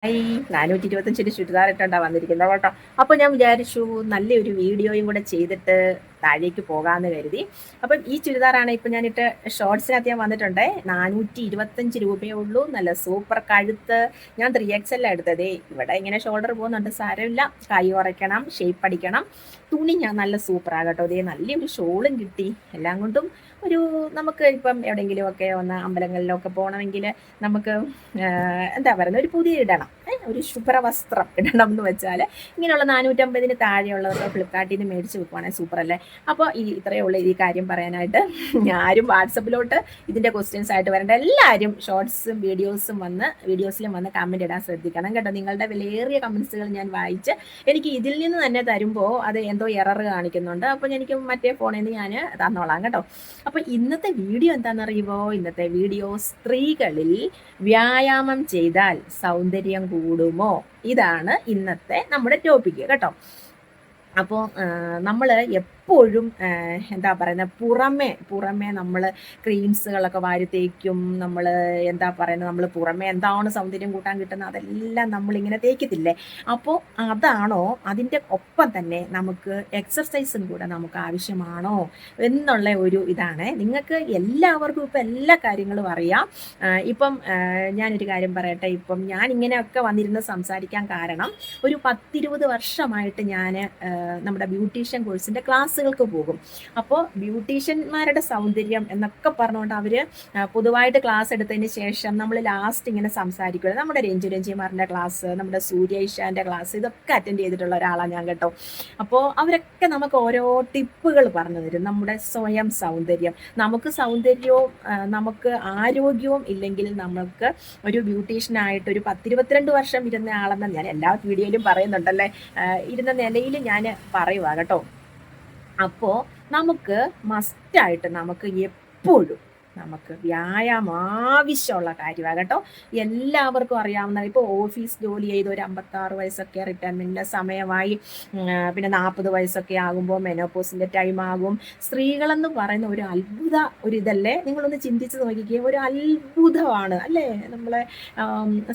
ഈ 425 ചുരിദാർ ഇട്ടുണ്ടാ വന്നിരിക്കുന്നത് കേട്ടോ. അപ്പോൾ ഞാൻ വിചാരിച്ചു നല്ലൊരു വീഡിയോയും കൂടെ ചെയ്തിട്ട് താഴേക്ക് പോകാമെന്ന് കരുതി. അപ്പം ഈ ചുരിദാറാണ് ഇപ്പം ഞാനിട്ട് ഷോർട്സിനകത്ത് ഞാൻ വന്നിട്ടുണ്ട്. 425 രൂപയേ ഉള്ളൂ. നല്ല സൂപ്പർ കഴുത്ത്. ഞാൻ 3XL എടുത്തതേ. ഇവിടെ ഇങ്ങനെ ഷോൾഡർ പോകുന്നുണ്ട്, സാരമില്ല. കൈ കുറയ്ക്കണം, ഷേപ്പ് അടിക്കണം. തുണി ഞാൻ നല്ല സൂപ്പറാകട്ടോ. ഇതേ നല്ലൊരു ഷോളും കിട്ടി. എല്ലാം കൊണ്ടും ഒരു നമുക്ക് ഇപ്പം എവിടെയെങ്കിലുമൊക്കെ ഒന്ന് അമ്പലങ്ങളിലൊക്കെ പോകണമെങ്കിൽ നമുക്ക് എന്താ പറയുന്നത്, ഒരു പുതിയ ഇടണം, ഒരു ശുഭ്രവസ്ത്രം ഇടണം എന്ന് വെച്ചാൽ ഇങ്ങനെയുള്ള 450 താഴെയുള്ളതൊക്കെ ഫ്ലിപ്കാർട്ടിൽ നിന്ന് മേടിച്ച് വെക്കുവാണെങ്കിൽ സൂപ്പർ അല്ലേ. അപ്പോൾ ഇത്രയേ ഉള്ളൂ ഈ കാര്യം പറയാനായിട്ട്. ആരും വാട്സപ്പിലോട്ട് ഇതിൻ്റെ ക്വസ്റ്റ്യൻസ് ആയിട്ട് വരേണ്ട, എല്ലാവരും ഷോർട്സും വീഡിയോസിലും വന്ന് കമൻറ്റ് ഇടാൻ ശ്രദ്ധിക്കണം കേട്ടോ. നിങ്ങളുടെ വിലയേറിയ കമൻസുകൾ ഞാൻ വായിച്ച് എനിക്ക് ഇതിൽ നിന്ന് തന്നെ തരുമ്പോൾ അത് എന്തോ എറർ കാണിക്കുന്നുണ്ട്. അപ്പോൾ എനിക്ക് മറ്റേ ഫോണിൽ നിന്ന് ഞാൻ തന്നോളാം കേട്ടോ. അപ്പോൾ ഇന്നത്തെ വീഡിയോ എന്താണെന്നറിയുമോ? ഇന്നത്തെ വീഡിയോ സ്ത്രീകളിൽ വ്യായാമം ചെയ്താൽ സൗന്ദര്യം കൂടുമോ? ഇതാണ് ഇന്നത്തെ നമ്മുടെ ടോപ്പിക്ക് കേട്ടോ. അപ്പോൾ നമ്മൾ എപ്പോഴും എന്താ പറയുന്നത്, പുറമേ നമ്മൾ ക്രീംസുകളൊക്കെ വാരി തേക്കും. നമ്മൾ എന്താ പറയുന്നത്, നമ്മൾ പുറമേ എന്താണ് സൗന്ദര്യം കൂട്ടാൻ കിട്ടുന്നത് അതെല്ലാം നമ്മളിങ്ങനെ തേക്കത്തില്ലേ. അപ്പോൾ അതാണോ, അതിൻ്റെ ഒപ്പം തന്നെ നമുക്ക് എക്സർസൈസും കൂടെ നമുക്ക് ആവശ്യമാണോ എന്നുള്ള ഒരു ഇതാണ്. നിങ്ങൾക്ക് എല്ലാവർക്കും ഇപ്പം എല്ലാ കാര്യങ്ങളും അറിയാം. ഇപ്പം ഞാനൊരു കാര്യം പറയട്ടെ. ഇപ്പം ഞാൻ ഇങ്ങനെയൊക്കെ വന്നിരുന്ന് സംസാരിക്കാൻ കാരണം, ഒരു 10-20 വർഷമായിട്ട് ഞാൻ നമ്മുടെ ബ്യൂട്ടീഷ്യൻ കോഴ്സിൻ്റെ ക്ലാസ്സുകൾക്ക് പോകും. അപ്പോൾ ബ്യൂട്ടീഷ്യന്മാരുടെ സൗന്ദര്യം എന്നൊക്കെ പറഞ്ഞുകൊണ്ട് അവർ പൊതുവായിട്ട് ക്ലാസ് എടുത്തതിന് ശേഷം നമ്മൾ ലാസ്റ്റ് ഇങ്ങനെ സംസാരിക്കുന്നത്, നമ്മുടെ രഞ്ജിമാറിൻ്റെ ക്ലാസ്, നമ്മുടെ സൂര്യ ഇഷാൻ്റെ ക്ലാസ്, ഇതൊക്കെ അറ്റൻഡ് ചെയ്തിട്ടുള്ള ഒരാളാണ് ഞാൻ കേട്ടോ. അപ്പോൾ അവരൊക്കെ നമുക്ക് ഓരോ ടിപ്പുകൾ പറഞ്ഞു തരും. നമ്മുടെ സ്വയം സൗന്ദര്യം, നമുക്ക് സൗന്ദര്യവും നമുക്ക് ആരോഗ്യവും ഇല്ലെങ്കിൽ നമുക്ക് ഒരു ബ്യൂട്ടീഷ്യനായിട്ട് ഒരു 10-22 വർഷം ഇരുന്ന ആളെന്ന് ഞാൻ എല്ലാ വീഡിയോയിലും പറയുന്നുണ്ടല്ലേ, ഇരുന്ന നിലയിൽ ഞാൻ പറയുക കേട്ടോ. അപ്പോൾ നമുക്ക് മസ്റ്റായിട്ട് നമുക്ക് എപ്പോഴും നമുക്ക് വ്യായാമം ആവശ്യമുള്ള കാര്യമാണ് കേട്ടോ. എല്ലാവർക്കും അറിയാവുന്ന, ഇപ്പോൾ ഓഫീസ് ജോലി ചെയ്ത് ഒരു 56 വയസ്സൊക്കെ റിട്ടയർമെൻറ്റിൻ്റെ സമയമായി, പിന്നെ 40 വയസ്സൊക്കെ ആകുമ്പോൾ മെനോപോസിൻ്റെ ടൈം ആകും. സ്ത്രീകളെന്ന് പറയുന്ന ഒരു അത്ഭുത ഇതല്ലേ, നിങ്ങളൊന്ന് ചിന്തിച്ച് നോക്കിക്കുക. ഒരു അത്ഭുതമാണ് അല്ലേ നമ്മളെ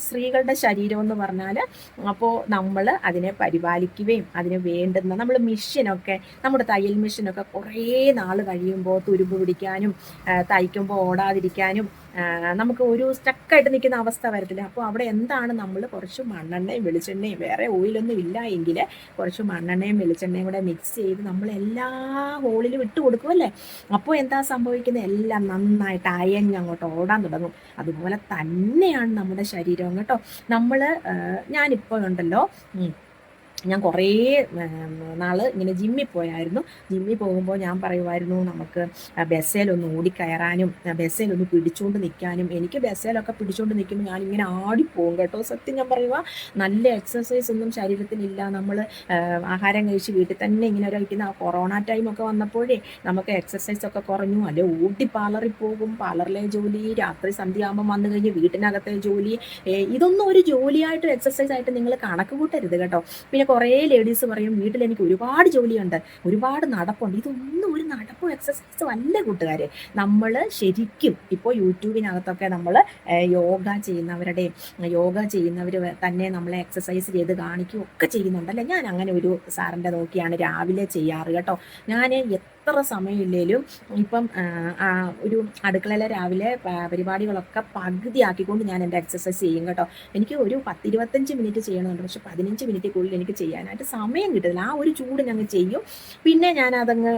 സ്ത്രീകളുടെ ശരീരം എന്ന് പറഞ്ഞാൽ. അപ്പോൾ നമ്മൾ അതിനെ പരിപാലിക്കുകയും അതിന് വേണ്ടുന്ന നമ്മൾ മെഷീനൊക്കെ, നമ്മുടെ തയ്യൽ മെഷീനൊക്കെ കുറേ നാൾ കഴിയുമ്പോൾ തുരുമ്പ് പിടിക്കാനും തയ്ക്കുമ്പോൾ ഓടാതിരിക്കാനും നമുക്ക് ഒരു സ്റ്റക്കായിട്ട് നിൽക്കുന്ന അവസ്ഥ വരത്തില്ല. അപ്പോൾ അവിടെ എന്താണ്, നമ്മൾ കുറച്ച് മണ്ണെണ്ണയും വെളിച്ചെണ്ണയും, വേറെ ഓയിലൊന്നും ഇല്ല എങ്കിൽ കുറച്ച് മണ്ണെണ്ണയും വെളിച്ചെണ്ണയും കൂടെ മിക്സ് ചെയ്ത് നമ്മൾ എല്ലാ ഹോളിലും ഇട്ട് കൊടുക്കുമല്ലേ. അപ്പോൾ എന്താ സംഭവിക്കുന്നത്, എല്ലാം നന്നായിട്ട് അങ്ങോട്ട് ഓടാൻ തുടങ്ങും. അതുപോലെ തന്നെയാണ് നമ്മുടെ ശരീരം കേട്ടോ. ഞാനിപ്പോൾ ഉണ്ടല്ലോ, ഞാൻ കുറേ നാൾ ഇങ്ങനെ ജിമ്മിൽ പോയായിരുന്നു. ജിമ്മിൽ പോകുമ്പോൾ ഞാൻ പറയുമായിരുന്നു, നമുക്ക് ബസ്സിലൊന്ന് ഓടിക്കയറാനും ബസ്സിലൊന്ന് പിടിച്ചുകൊണ്ട് നിൽക്കാനും. എനിക്ക് ബസ്സിലൊക്കെ പിടിച്ചുകൊണ്ട് നിൽക്കുമ്പോൾ ഞാനിങ്ങനെ ആടിപ്പോകും കേട്ടോ. സത്യം ഞാൻ പറയുക, നല്ല എക്സസൈസ് ഒന്നും ശരീരത്തിനില്ല. നമ്മൾ ആഹാരം കഴിച്ച് വീട്ടിൽ തന്നെ ഇങ്ങനെ ഇരിക്കുന്ന ആ കൊറോണ ടൈമൊക്കെ വന്നപ്പോഴേ നമുക്ക് എക്സസൈസൊക്കെ കുറഞ്ഞു. അല്ലെ ഓടി പാർലറിൽ പോകും, പാർലറിലെ ജോലി, രാത്രി സന്ധ്യ ആകുമ്പോൾ വന്നു കഴിഞ്ഞ് വീട്ടിനകത്തെ ജോലി. ഇതൊന്നും ഒരു ജോലിയായിട്ട് എക്സസൈസ് ആയിട്ട് നിങ്ങൾ കണക്ക് കൂട്ടരുത് കേട്ടോ. പിന്നെ കുറേ ലേഡീസ് പറയും, വീട്ടിൽ എനിക്ക് ഒരുപാട് ജോലിയുണ്ട്, ഒരുപാട് നടപ്പുണ്ട്. ഇതൊന്നും ഒരു നടപ്പും എക്സസൈസും അല്ല കൂട്ടുകാരെ. നമ്മൾ ശരിക്കും ഇപ്പോൾ യൂട്യൂബിനകത്തൊക്കെ നമ്മൾ യോഗ ചെയ്യുന്നവർ തന്നെ നമ്മളെ എക്സസൈസ് ചെയ്ത് കാണിക്കുകയും ഒക്കെ ചെയ്യുന്നുണ്ടല്ലേ. ഞാൻ അങ്ങനെ ഒരു സാറിൻ്റെ നോക്കിയാണ് രാവിലെ ചെയ്യാറ് കേട്ടോ. ഞാൻ എത്ര സമയമില്ലേലും ഇപ്പം ഒരു അടുക്കളയിലെ രാവിലെ പരിപാടികളൊക്കെ പകുതിയാക്കിക്കൊണ്ട് ഞാൻ എൻ്റെ എക്സസൈസ് ചെയ്യും കേട്ടോ. എനിക്ക് ഒരു 10-25 മിനിറ്റ് ചെയ്യണമെന്നുണ്ട്, പക്ഷെ 15 മിനിറ്റിനുള്ളിൽ എനിക്ക് ചെയ്യാനായിട്ട് സമയം കിട്ടില്ല. ആ ഒരു ചൂട് ഞങ്ങൾ ചെയ്യും, പിന്നെ ഞാനതങ്ങ്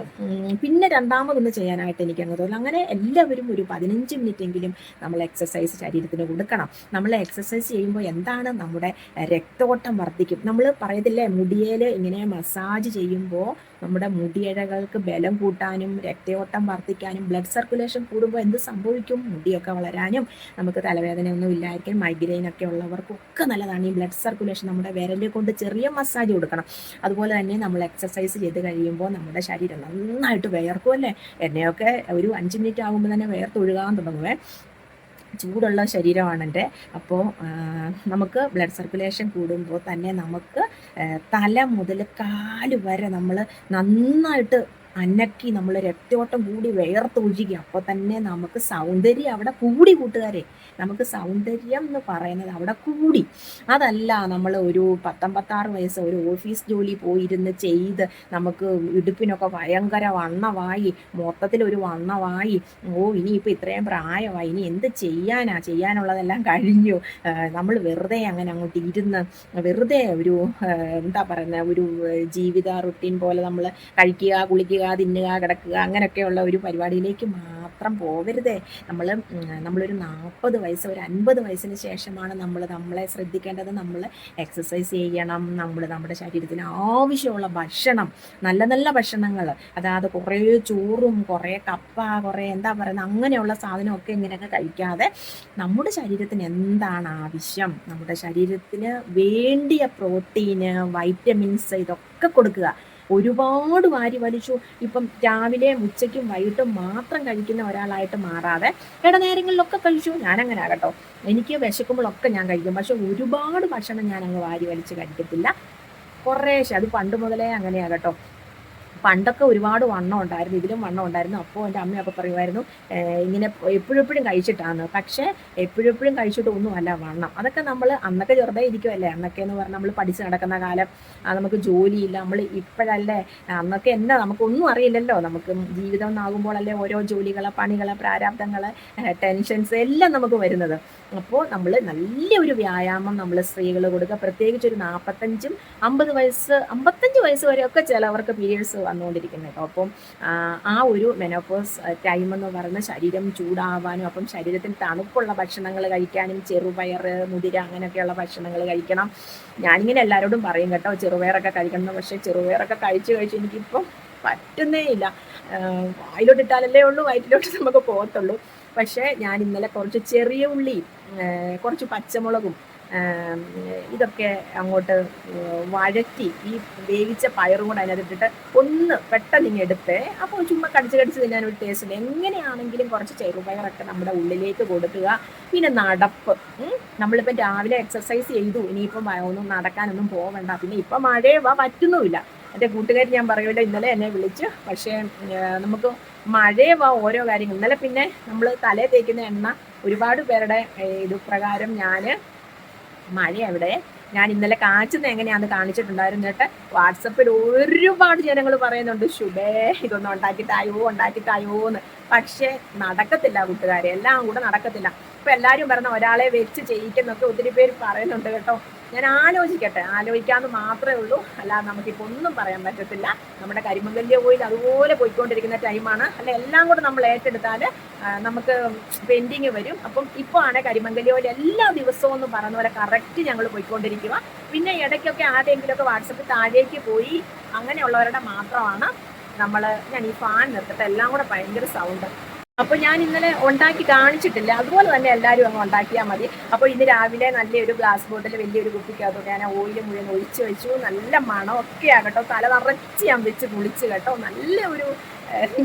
പിന്നെ രണ്ടാമതൊന്ന് ചെയ്യാനായിട്ട് എനിക്കങ്ങ് തോന്നും. അങ്ങനെ എല്ലാവരും ഒരു 15 മിനിറ്റെങ്കിലും നമ്മൾ എക്സസൈസ് ശരീരത്തിന് കൊടുക്കണം. നമ്മൾ എക്സസൈസ് ചെയ്യുമ്പോൾ എന്താണ്, നമ്മുടെ രക്തോട്ടം വർദ്ധിക്കും. നമ്മൾ പറയത്തില്ലേ, മുടിയേൽ ഇങ്ങനെ മസാജ് ചെയ്യുമ്പോൾ നമ്മുടെ മുടിയിഴകൾക്ക് ബലം കൂട്ടാനും രക്തയോട്ടം വർദ്ധിക്കാനും ബ്ലഡ് സർക്കുലേഷൻ കൂടുമ്പോൾ എന്ത് സംഭവിക്കും, മുടിയൊക്കെ വളരാനും നമുക്ക് തലവേദനയൊന്നും ഇല്ലായിരിക്കും. മൈഗ്രെയിൻ ഒക്കെ ഉള്ളവർക്കൊക്കെ നല്ലതാണ് ഈ ബ്ലഡ് സർക്കുലേഷൻ. നമ്മുടെ വിരലിൽ കൊണ്ട് ചെറിയ മസാജ് കൊടുക്കണം. അതുപോലെ തന്നെ നമ്മൾ എക്സസൈസ് ചെയ്ത് കഴിയുമ്പോൾ നമ്മുടെ ശരീരം നന്നായിട്ട് വിയർക്കും അല്ലേ. എന്നെയൊക്കെ ഒരു 5 മിനിറ്റ് ആകുമ്പോൾ തന്നെ വിയർത്തൊഴുകാൻ തുടങ്ങുവേ. ചൂടുള്ള ശരീരമാണ് എൻ്റെ. അപ്പോൾ നമുക്ക് ബ്ലഡ് സർക്കുലേഷൻ കൂടുമ്പോൾ തന്നെ നമുക്ക് തല മുതൽ കാല് വരെ നമ്മൾ നന്നായിട്ട് അന്നക്കി നമ്മൾ രക്തയോട്ടം കൂടി വേർത്തൊഴുകി. അപ്പോൾ തന്നെ നമുക്ക് സൗന്ദര്യം അവിടെ കൂടി കൂട്ടുകാരെ. നമുക്ക് സൗന്ദര്യം എന്ന് പറയുന്നത് അവിടെ കൂടി. അതല്ല നമ്മൾ ഒരു 16 വയസ്സ് ഒരു ഓഫീസ് ജോലി പോയിരുന്ന് ചെയ്ത് നമുക്ക് ഇടുപ്പിനൊക്കെ ഭയങ്കര വണ്ണമായി, മൊത്തത്തിലൊരു വണ്ണമായി. ഇനിയിപ്പോൾ ഇത്രയും പ്രായമായി, ഇനി എന്ത് ചെയ്യാനാ, ചെയ്യാനുള്ളതെല്ലാം കഴിഞ്ഞു. നമ്മൾ വെറുതെ അങ്ങനെ അങ്ങോട്ട് ഇരുന്ന് വെറുതെ ഒരു എന്താ പറയുന്നത്, ഒരു ജീവിത റുട്ടീൻ പോലെ നമ്മൾ കഴിക്കുക, കുളിക്കുക, തിന്നുക, കിടക്കുക അങ്ങനെയൊക്കെയുള്ള ഒരു പരിപാടിയിലേക്ക് മാത്രം പോകരുതേ. നമ്മളൊരു 40 വയസ്സ് ഒരു 50 വയസ്സിന് ശേഷമാണ് നമ്മളെ ശ്രദ്ധിക്കേണ്ടത്. നമ്മൾ എക്സസൈസ് ചെയ്യണം. നമ്മുടെ ശരീരത്തിന് ആവശ്യമുള്ള ഭക്ഷണം, നല്ല നല്ല ഭക്ഷണങ്ങൾ, അതായത് കുറേ ചോറും കുറേ കപ്പ, കുറേ എന്താ പറയുന്നത് അങ്ങനെയുള്ള സാധനമൊക്കെ ഇങ്ങനെയൊക്കെ കഴിക്കാതെ നമ്മുടെ ശരീരത്തിന് എന്താണ് ആവശ്യം, നമ്മുടെ ശരീരത്തിന് വേണ്ടിയ പ്രോട്ടീന്, വൈറ്റമിൻസ് ഇതൊക്കെ കൊടുക്കുക. ഒരുപാട് വാരി വലിച്ചു ഇപ്പം രാവിലെയും ഉച്ചയ്ക്കും വൈകിട്ടും മാത്രം കഴിക്കുന്ന ഒരാളായിട്ട് മാറാതെ ഇടനേരങ്ങളിലൊക്കെ കഴിച്ചു. ഞാനങ്ങനെ ആകട്ടോ, എനിക്ക് വിശക്കുമ്പോഴൊക്കെ ഞാൻ കഴിക്കും. പക്ഷെ ഒരുപാട് ഭക്ഷണം ഞാൻ അങ്ങ് വാരി വലിച്ച് കഴിക്കത്തില്ല, കുറേശ്ശെ. അത് പണ്ട് മുതലേ അങ്ങനെയാകട്ടോ. പണ്ടൊക്കെ ഒരുപാട് വണ്ണം ഉണ്ടായിരുന്നു, ഇതിലും വണ്ണം ഉണ്ടായിരുന്നു. അപ്പോൾ എൻ്റെ അമ്മയൊക്കെ പറയുമായിരുന്നു ഇങ്ങനെ എപ്പോഴും കഴിച്ചിട്ടാണ്. പക്ഷേ എപ്പോഴും കഴിച്ചിട്ട് ഒന്നുമല്ല വണ്ണം. അതൊക്കെ നമ്മൾ അന്നൊക്കെ ചെറുതെ ഇരിക്കുമല്ലേ. അന്നൊക്കെ എന്ന് പറഞ്ഞാൽ നമ്മൾ പഠിച്ച് നടക്കുന്ന കാലം, നമുക്ക് ജോലിയില്ല. നമ്മൾ ഇപ്പോഴല്ലേ, അന്നൊക്കെ എന്താ നമുക്കൊന്നും അറിയില്ലല്ലോ. നമുക്ക് ജീവിതം എന്നാകുമ്പോഴല്ലേ ഓരോ ജോലികൾ, പണികൾ, പ്രാരാബ്ദങ്ങൾ, ടെൻഷൻസ് എല്ലാം നമുക്ക് വരുന്നത്. അപ്പോൾ നമ്മൾ നല്ലൊരു വ്യായാമം നമ്മൾ സ്ത്രീകൾ കൊടുക്കുക. പ്രത്യേകിച്ച് ഒരു 55 വയസ്സ് വരെയൊക്കെ ചിലവർക്ക് പീരിയഡ്സ് വന്നുകൊണ്ടിരിക്കുന്നത് കേട്ടോ. അപ്പം ആ ഒരു മെനോപോസ് ടൈം എന്ന് പറയുന്നത് ശരീരം ചൂടാവാനും, അപ്പം ശരീരത്തിന് തണുപ്പുള്ള ഭക്ഷണങ്ങൾ കഴിക്കാനും, ചെറുപയർ, മുതിര അങ്ങനെയൊക്കെയുള്ള ഭക്ഷണങ്ങൾ കഴിക്കണം. ഞാനിങ്ങനെ എല്ലാവരോടും പറയും കേട്ടോ, ചെറുപയറൊക്കെ കഴിക്കണം. പക്ഷേ ചെറുപയറൊക്കെ കഴിച്ച് എനിക്കിപ്പം പറ്റുന്നേ ഇല്ല. വായിലോട്ടിട്ടാലല്ലേ ഉള്ളൂ വയറ്റിലോട്ട് നമുക്ക് പോകത്തുള്ളൂ. പക്ഷേ ഞാൻ ഇന്നലെ കുറച്ച് ചെറിയ ഉള്ളി, കുറച്ച് പച്ചമുളകും ഇതൊക്കെ അങ്ങോട്ട് വഴറ്റി ഈ വേവിച്ച പയറും കൂടെ അതിനകത്തിട്ടിട്ട് ഒന്ന് പെട്ടെന്ന് ഇങ്ങനെ എടുത്ത്, അപ്പോൾ ചുമ്മാ കടിച്ച് തിന്നാനൊരു ടേസ്റ്റ് ഉണ്ട്. എങ്ങനെയാണെങ്കിലും കുറച്ച് ചെറുപയറൊക്കെ നമ്മുടെ ഉള്ളിലേക്ക് കൊടുക്കുക. പിന്നെ നടപ്പ്, നമ്മളിപ്പം രാവിലെ എക്സസൈസ് ചെയ്തു, ഇനിയിപ്പം ഒന്നും നടക്കാനൊന്നും പോകണ്ട. പിന്നെ ഇപ്പം മഴയെ പറ്റുന്നുമില്ല. എൻ്റെ കൂട്ടുകാർ ഞാൻ പറയുമല്ലോ, ഇന്നലെ എന്നെ വിളിച്ച്. പക്ഷേ നമുക്ക് മഴയെ ഓരോ കാര്യങ്ങൾ. ഇന്നലെ പിന്നെ നമ്മൾ തലേ തേക്കുന്ന എണ്ണ ഒരുപാട് പേരുടെ ഇത് പ്രകാരം മഴ എവിടെ ഞാൻ ഇന്നലെ കാച്ചുന്ന എങ്ങനെയാണെന്ന് കാണിച്ചിട്ടുണ്ടായിരുന്നു കേട്ടോ. വാട്സപ്പിൽ ഒരുപാട് ജനങ്ങൾ പറയുന്നുണ്ട്, ശുഭേ ഇതൊന്നും ഉണ്ടാക്കിത്തായോ എന്ന്. പക്ഷേ നടക്കത്തില്ല കൂട്ടുകാരെ, എല്ലാം കൂടെ നടക്കത്തില്ല. ഇപ്പം എല്ലാവരും പറഞ്ഞ ഒരാളെ വെച്ച് ചെയ്യിക്കുന്നൊക്കെ ഒത്തിരി പേര് പറയുന്നുണ്ട് കേട്ടോ. ഞാൻ ആലോചിക്കാമെന്ന് മാത്രമേ ഉള്ളൂ. അല്ലാതെ നമുക്കിപ്പോൾ ഒന്നും പറയാൻ പറ്റത്തില്ല. നമ്മുടെ കരിമംഗല്യ ഓയിൽ അതുപോലെ പോയിക്കൊണ്ടിരിക്കുന്ന ടൈമാണ്. അല്ല, എല്ലാം കൂടെ നമ്മൾ ഏറ്റെടുത്താൽ നമുക്ക് പെൻഡിങ് വരും. അപ്പം ഇപ്പോൾ ആണ് കരിമംഗല്യ ഓയിൽ എല്ലാ ദിവസവും എന്ന് പറയുന്ന പോലെ കറക്റ്റ് ഞങ്ങൾ പോയിക്കൊണ്ടിരിക്കുക. പിന്നെ ഇടയ്ക്കൊക്കെ ആരെങ്കിലുമൊക്കെ വാട്സപ്പിൽ താഴേക്ക് പോയി അങ്ങനെയുള്ളവരുടെ മാത്രമാണ് ഞാൻ ഈ ഫാൻ നിർത്തിട്ട്, എല്ലാം കൂടെ ഭയങ്കര സൗണ്ട്. അപ്പോൾ ഞാൻ ഇന്നലെ ഉണ്ടാക്കി കാണിച്ചിട്ടില്ല, അതുപോലെ തന്നെ എല്ലാവരും അങ്ങ് ഉണ്ടാക്കിയാൽ മതി. അപ്പോൾ ഇന്ന് രാവിലെ നല്ലൊരു ഗ്ലാസ് ബോട്ടിൽ വലിയൊരു കുപ്പിക്കകത്തോട്ട് ഞാൻ ഓയിൽ മുഴുവൻ ഒഴിച്ച് വെച്ചു. നല്ല മണമൊക്കെ ആകട്ടോ, തല നിറച്ച് ഞാൻ വെച്ച് കുളിച്ച് കേട്ടോ. നല്ല ഒരു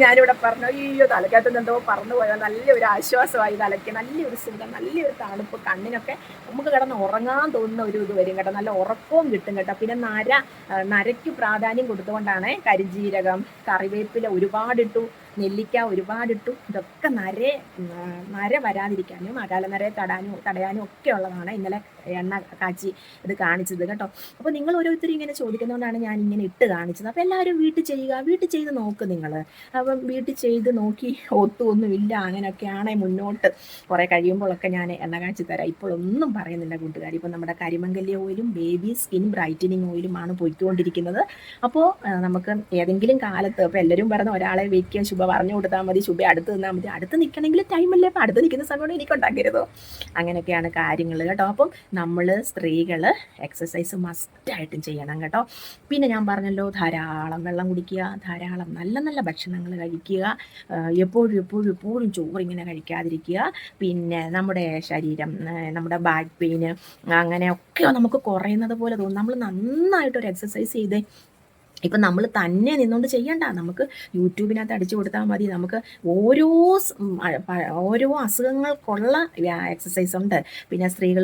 ഞാനിവിടെ പറഞ്ഞു, അയ്യോ തലക്കകത്ത് എന്തോ പറന്നു പോയാൽ നല്ലൊരു ആശ്വാസമായി. തലയ്ക്ക് നല്ലൊരു സുഖം, നല്ലൊരു തണുപ്പ്, കണ്ണിനൊക്കെ നമുക്ക് കിടന്ന് ഉറങ്ങാൻ തോന്നുന്ന ഒരു ഇത് വരും കേട്ടോ. നല്ല ഉറക്കവും കിട്ടും കേട്ടോ. പിന്നെ നരയ്ക്ക് പ്രാധാന്യം കൊടുത്തുകൊണ്ടാണ് കരിഞ്ജീരകം, കറിവേപ്പില ഒരുപാടിട്ടു, നെല്ലിക്ക ഒരുപാടിട്ടു. ഇതൊക്കെ നര വരാതിരിക്കാനും അകാല നരയെ തടയാനും ഒക്കെ ഉള്ളതാണ് ഇന്നലെ എണ്ണ കാച്ചി ഇത് കാണിച്ചത് കേട്ടോ. അപ്പോൾ നിങ്ങൾ ഓരോരുത്തരും ഇങ്ങനെ ചോദിക്കുന്നതുകൊണ്ടാണ് ഞാൻ ഇങ്ങനെ ഇട്ട് കാണിച്ചത്. അപ്പോൾ എല്ലാവരും വീട്ടിൽ ചെയ്ത് നോക്ക് നിങ്ങൾ. അപ്പം വീട്ടിൽ ചെയ്ത് നോക്കി ഒന്നുമില്ല അങ്ങനെയൊക്കെയാണെ മുന്നോട്ട് കുറേ കഴിയുമ്പോഴൊക്കെ ഞാൻ എണ്ണ കാച്ചി തരാം. ഇപ്പോഴൊന്നും പറയുന്നില്ല കൂട്ടുകാർ. ഇപ്പോൾ നമ്മുടെ കരിമംഗല്യ ഓയിലും ബേബി സ്കിൻ ബ്രൈറ്റനിങ് ഓയിലുമാണ് പോയിക്കൊണ്ടിരിക്കുന്നത്. അപ്പോൾ നമുക്ക് ഏതെങ്കിലും കാലത്ത്, അപ്പോൾ എല്ലാവരും പറഞ്ഞ ഒരാളെ വെക്കുക, ശുഭ പറഞ്ഞു കൊടുത്താൽ മതി, ശുഭ അടുത്ത് നിന്നാൽ മതി. അടുത്ത് നിൽക്കണമെങ്കിൽ ടൈമല്ലേ, അപ്പോൾ അടുത്ത് നിൽക്കുന്ന സമയത്ത് എനിക്ക് ഉണ്ടാക്കരുതോ? അങ്ങനെയൊക്കെയാണ് കാര്യങ്ങൾ കേട്ടോ. അപ്പം നമ്മൾ സ്ത്രീകൾ എക്സസൈസ് മസ്റ്റായിട്ടും ചെയ്യണം കേട്ടോ. പിന്നെ ഞാൻ പറഞ്ഞല്ലോ, ധാരാളം വെള്ളം കുടിക്കുക, ധാരാളം നല്ല നല്ല ഭക്ഷണങ്ങൾ കഴിക്കുക, എപ്പോഴും ചോറിങ്ങനെ കഴിക്കാതിരിക്കുക. പിന്നെ നമ്മുടെ ശരീരം, നമ്മുടെ ബാക്ക് പെയിന് അങ്ങനെയൊക്കെ നമുക്ക് കുറയുന്നത് പോലെ തോന്നും. നമ്മൾ നന്നായിട്ടൊരു എക്സസൈസ് ചെയ്തേ, ഇപ്പം നമ്മൾ തന്നെ നിന്നുകൊണ്ട് ചെയ്യണ്ട, നമുക്ക് യൂട്യൂബിനകത്ത് അടിച്ചു കൊടുത്താൽ മതി. നമുക്ക് ഓരോ ഓരോ അസുഖങ്ങൾക്കുള്ള എക്സസൈസ് ഉണ്ട്. പിന്നെ സ്ത്രീകൾ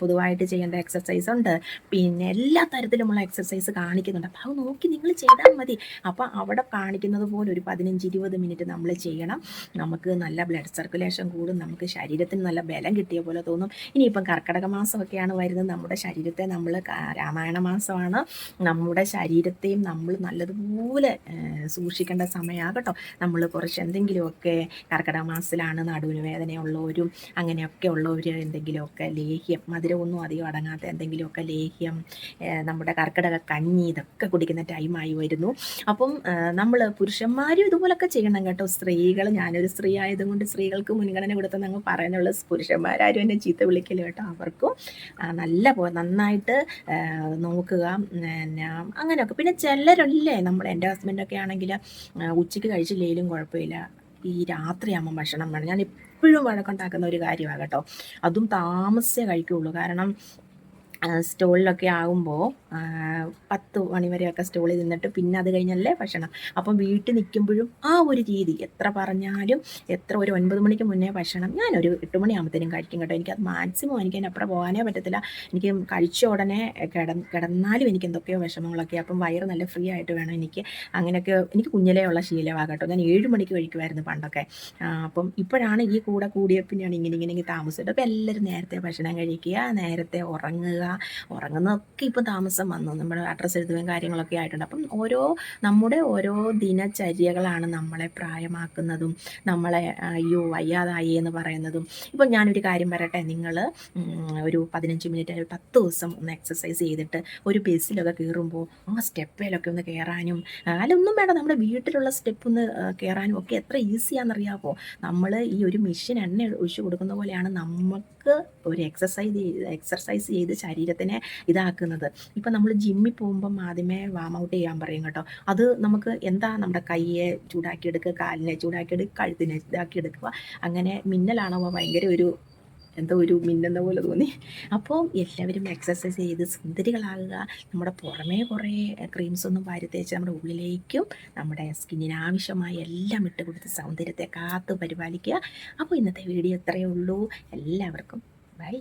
പൊതുവായിട്ട് ചെയ്യേണ്ട എക്സസൈസ് ഉണ്ട്. പിന്നെ എല്ലാ തരത്തിലുമുള്ള എക്സസൈസ് കാണിക്കുന്നുണ്ട്. അപ്പോൾ അത് നോക്കി നിങ്ങൾ ചെയ്താൽ മതി. അപ്പോൾ അവിടെ കാണിക്കുന്നത് പോലെ ഒരു 15-20 മിനിറ്റ് നമ്മൾ ചെയ്യണം. നമുക്ക് നല്ല ബ്ലഡ് സർക്കുലേഷൻ കൂടും, നമുക്ക് ശരീരത്തിന് നല്ല ബലം കിട്ടിയ പോലെ തോന്നും. ഇനിയിപ്പം കർക്കിടക മാസമൊക്കെയാണ് വരുന്നത്, നമ്മുടെ ശരീരത്തെ നമ്മൾ രാമായണ മാസമാണ്, നമ്മുടെ ശരീരത്തെയും നമ്മൾ നല്ലതുപോലെ സൂക്ഷിക്കേണ്ട സമയമാണ് കേട്ടോ. നമ്മൾ കുറച്ച് എന്തെങ്കിലുമൊക്കെ കർക്കിടക മാസത്തിലാണ് നടുവിന് വേദനയുള്ളവരും അങ്ങനെയൊക്കെ ഉള്ളവർ എന്തെങ്കിലുമൊക്കെ ലേഹ്യം, മധുരമൊന്നും അധികം അടങ്ങാത്ത എന്തെങ്കിലുമൊക്കെ ലേഹ്യം, നമ്മുടെ കർക്കിടക കഞ്ഞി, ഇതൊക്കെ കുടിക്കുന്ന ടൈമായി വരുന്നു. അപ്പം നമ്മൾ പുരുഷന്മാരും ഇതുപോലൊക്കെ ചെയ്യണം കേട്ടോ. സ്ത്രീകൾ, ഞാനൊരു സ്ത്രീ ആയതുകൊണ്ട് സ്ത്രീകൾക്ക് മുൻഗണന കൊടുത്തെന്ന് അങ്ങ് പറയുന്നുള്ള, പുരുഷന്മാരും എന്നെ ചീത്ത വിളിക്കല് കേട്ടോ. അവർക്കും നന്നായിട്ട് നോക്കുക. പിന്നെ അങ്ങനെയൊക്കെ. പിന്നെ ചിലരല്ലേ, എൻ്റെ ഹസ്ബൻഡൊക്കെ ആണെങ്കിൽ ഉച്ചയ്ക്ക് കഴിച്ചില്ലെങ്കിലും കുഴപ്പമില്ല, ഈ രാത്രിയാകുമ്പോൾ ഭക്ഷണം വേണം. ഞാൻ എപ്പോഴും വഴക്കുണ്ടാക്കുന്ന ഒരു കാര്യമാണ് കേട്ടോ. അതും താമസിച്ചേ കഴിക്കുകയുള്ളൂ. കാരണം സ്റ്റോളിലൊക്കെ ആകുമ്പോൾ 10 മണി വരെയൊക്കെ സ്റ്റോളിൽ നിന്നിട്ട് പിന്നെ അത് കഴിഞ്ഞല്ലേ ഭക്ഷണം. അപ്പം വീട്ടിൽ നിൽക്കുമ്പോഴും ആ ഒരു രീതി, എത്ര പറഞ്ഞാലും ഒരു 9 മണിക്ക് മുന്നേ ഭക്ഷണം ഞാനൊരു 8 മണിയാകുമ്പോഴത്തേനും കഴിക്കും കേട്ടോ. എനിക്കത് മാക്സിമം, എനിക്ക് അതിനപ്പുറം പോകാനേ പറ്റത്തില്ല. എനിക്ക് കഴിച്ച ഉടനെ കിടന്നാലും എനിക്ക് എന്തൊക്കെയോ വിഷമങ്ങളൊക്കെ. അപ്പം വയറ് നല്ല ഫ്രീ ആയിട്ട് വേണം എനിക്ക്. അങ്ങനെയൊക്കെ എനിക്ക് കുഞ്ഞിലേ ഉള്ള ശീലമാണ് കേട്ടോ. ഞാൻ 7 മണിക്ക് കഴിക്കുമായിരുന്നു പണ്ടൊക്കെ. അപ്പം ഇപ്പോഴാണ് ഈ കൂടിയപ്പിന്നെയാണ് ഇങ്ങനെ താമസിച്ചത്. അപ്പോൾ എല്ലാവരും നേരത്തെ ഭക്ഷണം കഴിക്കുക, നേരത്തെ ഉറങ്ങുക. ഉറങ്ങുന്നതൊക്കെ ഇപ്പം താമസം വന്നു, നമ്മുടെ അഡ്രസ്സ് എഴുതുകയും കാര്യങ്ങളൊക്കെ ആയിട്ടുണ്ട്. അപ്പം നമ്മുടെ ഓരോ ദിനചര്യകളാണ് നമ്മളെ പ്രായമാക്കുന്നതും, നമ്മളെ അയ്യോ വയ്യാതായി എന്ന് പറയുന്നതും. ഇപ്പം ഞാനൊരു കാര്യം പറയട്ടെ, നിങ്ങൾ ഒരു 15 മിനിറ്റ്, 10 ദിവസം ഒന്ന് എക്സസൈസ് ചെയ്തിട്ട് ഒരു ബസ്സിലൊക്കെ കയറുമ്പോൾ ആ സ്റ്റെപ്പിലൊക്കെ ഒന്ന് കയറാനും, അല്ലൊന്നും വേണ്ട, നമ്മുടെ വീട്ടിലുള്ള സ്റ്റെപ്പ് ഒന്ന് കയറാനും ഒക്കെ എത്ര ഈസിയാണെന്നറിയാമോ. നമ്മൾ ഈ ഒരു മെഷീൻ എണ്ണ ഒഴിച്ചു കൊടുക്കുന്ന പോലെയാണ് നമുക്ക് ഒരു എക്സർസൈസ് ചെയ്ത് ശരീരത്തിനെ ഇതാക്കുന്നത്. ഇപ്പം നമ്മൾ ജിമ്മിൽ പോകുമ്പം ആദ്യമേ വാം ഔട്ട് ചെയ്യാൻ പറയും കേട്ടോ. അത് നമുക്ക് എന്താ, നമ്മുടെ കയ്യെ ചൂടാക്കിയെടുക്കുക, കാലിനെ ചൂടാക്കിയെടുക്കുക, കഴുത്തിനെ ഇതാക്കിയെടുക്കുക. അങ്ങനെ മിന്നലാണോ ഭയങ്കര എന്തോ ഒരു മിന്നുന്ന പോലെ തോന്നി. അപ്പോൾ എല്ലാവരും എക്സസൈസ് ചെയ്ത് സുന്ദരികളാകുക. നമ്മുടെ പുറമേ കുറേ ക്രീംസൊന്നും വാരി തേച്ച് നമ്മുടെ ഉള്ളിലേക്കും നമ്മുടെ സ്കിന്നിന് ആവശ്യമായ എല്ലാം ഇട്ട് കൊടുത്ത് സൗന്ദര്യത്തെ കാത്തു പരിപാലിക്കുക. അപ്പോൾ ഇന്നത്തെ വീഡിയോ ഇത്രയേ ഉള്ളൂ. എല്ലാവർക്കും ബൈ.